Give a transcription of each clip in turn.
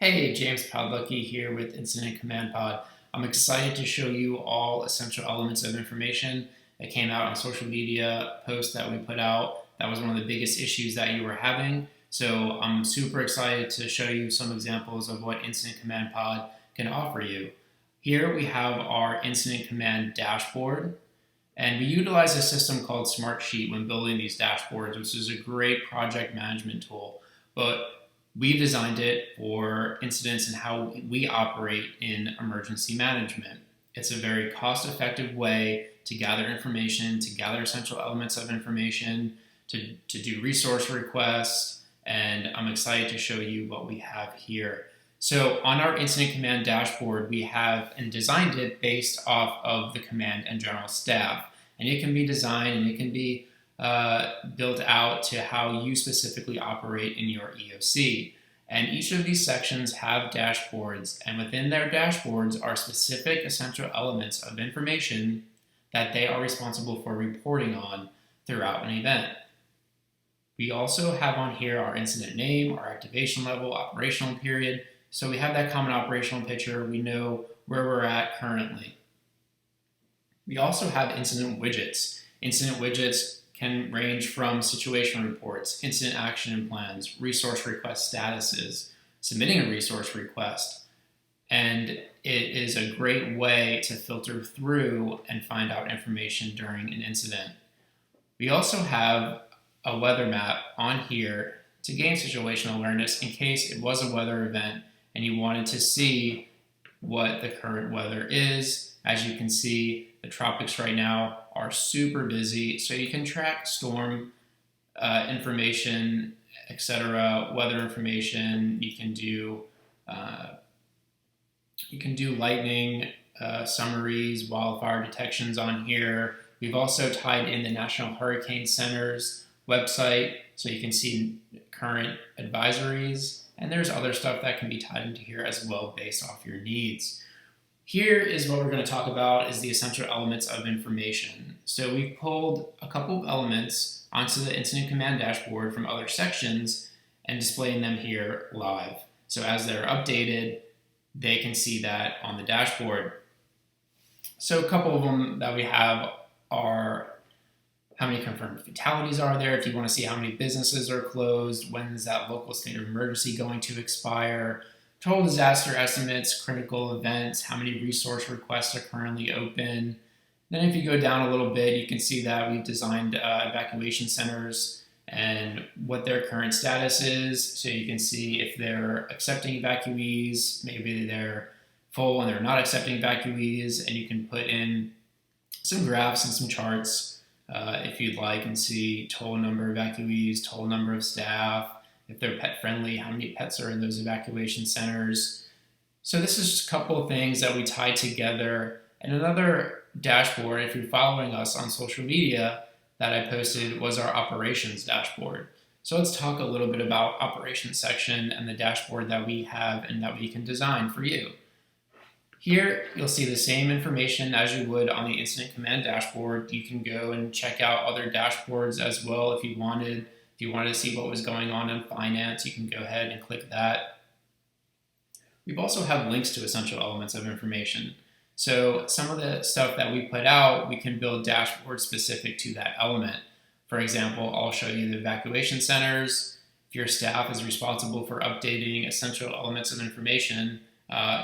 Hey, James Podlucky here with Incident Command Pod. I'm excited to show you all essential elements of information that came out on social media post that we put out. That was one of the biggest issues that you were having. So I'm super excited to show you some examples of what Incident Command Pod can offer you. Here we have our Incident Command dashboard, and we utilize a system called Smartsheet when building these dashboards, which is a great project management tool. But we designed it for incidents and how we operate in emergency management. It's a very cost-effective way to gather information, to gather essential elements of information, to do resource requests, and I'm excited to show you what we have here. So on our incident command dashboard, we have and designed it based off of the command and general staff. And it can be designed and it can be built out to how you specifically operate in your EOC. And each of these sections have dashboards, and within their dashboards are specific essential elements of information that they are responsible for reporting on throughout an event. We also have on here our incident name, our activation level, operational period, so we have that common operational picture. We know where we're at currently. We also have incident widgets. Incident widgets can range from situation reports, incident action plans, resource request statuses, submitting a resource request. And it is a great way to filter through and find out information during an incident. We also have a weather map on here to gain situational awareness in case it was a weather event and you wanted to see what the current weather is. As you can see, the tropics right now are super busy, so you can track storm information, etc., weather information. You can do lightning summaries, wildfire detections on here. We've also tied in the National Hurricane Center's website, so you can see current advisories. And there's other stuff that can be tied into here as well based off your needs. Here is what we're going to talk about is the essential elements of information. So we've pulled a couple of elements onto the incident command dashboard from other sections and displaying them here live. So as they're updated, they can see that on the dashboard. So a couple of them that we have are how many confirmed fatalities are there, if you want to see how many businesses are closed, when is that local state of emergency going to expire, total disaster estimates, critical events, how many resource requests are currently open. Then if you go down a little bit, you can see that we've designed evacuation centers and what their current status is. So you can see if they're accepting evacuees, maybe they're full and they're not accepting evacuees, and you can put in some graphs and some charts if you'd like, and see total number of evacuees, total number of staff, if they're pet friendly, how many pets are in those evacuation centers. So this is just a couple of things that we tie together. And another dashboard, if you're following us on social media, that I posted was our operations dashboard. So let's talk a little bit about operations section and the dashboard that we have and that we can design for you. Here, you'll see the same information as you would on the incident command dashboard. You can go and check out other dashboards as well if you wanted. If you wanted to see what was going on in finance, you can go ahead and click that. We've also have links to essential elements of information. So some of the stuff that we put out, we can build dashboards specific to that element. For example, I'll show you the evacuation centers. If your staff is responsible for updating essential elements of information,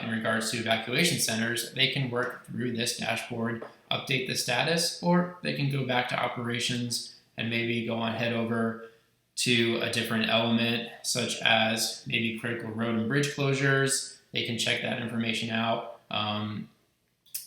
in regards to evacuation centers, they can work through this dashboard, update the status, or they can go back to operations and maybe go on head over to a different element, such as maybe critical road and bridge closures. They can check that information out,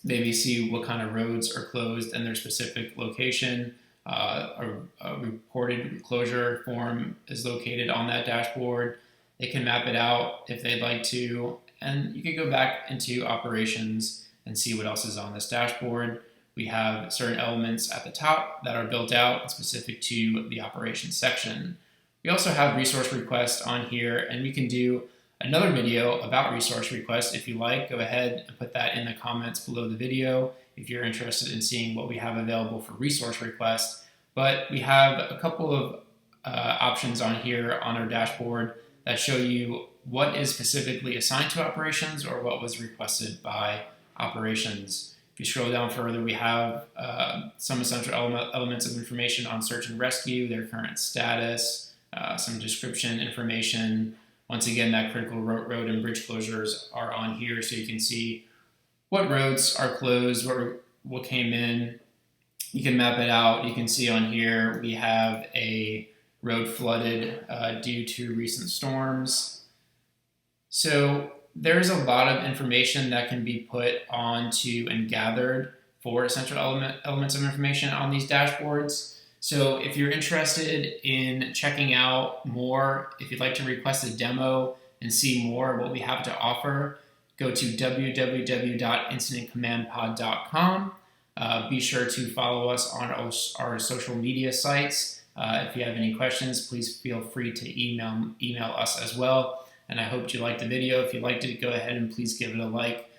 maybe see what kind of roads are closed in their specific location. A reported closure form is located on that dashboard. They can map it out if they'd like to, and you can go back into operations and see what else is on this dashboard. We have certain elements at the top that are built out and specific to the operations section. We also have resource requests on here, and we can do another video about resource requests if you like. Go ahead and put that in the comments below the video if you're interested in seeing what we have available for resource requests. But we have a couple of options on here on our dashboard that show you what is specifically assigned to operations or what was requested by operations. If you scroll down further, we have some essential elements of information on search and rescue, their current status, some description information. Once again, that critical road and bridge closures are on here, so you can see what roads are closed, what came in. You can map it out. You can see on here we have a road flooded due to recent storms. So there's a lot of information that can be put onto and gathered for essential elements of information on these dashboards. So if you're interested in checking out more, if you'd like to request a demo and see more of what we have to offer, go to www.incidentcommandpod.com. Be sure to follow us on our social media sites. If you have any questions, please feel free to email us as well. And I hope you liked the video. If you liked it, go ahead and please give it a like.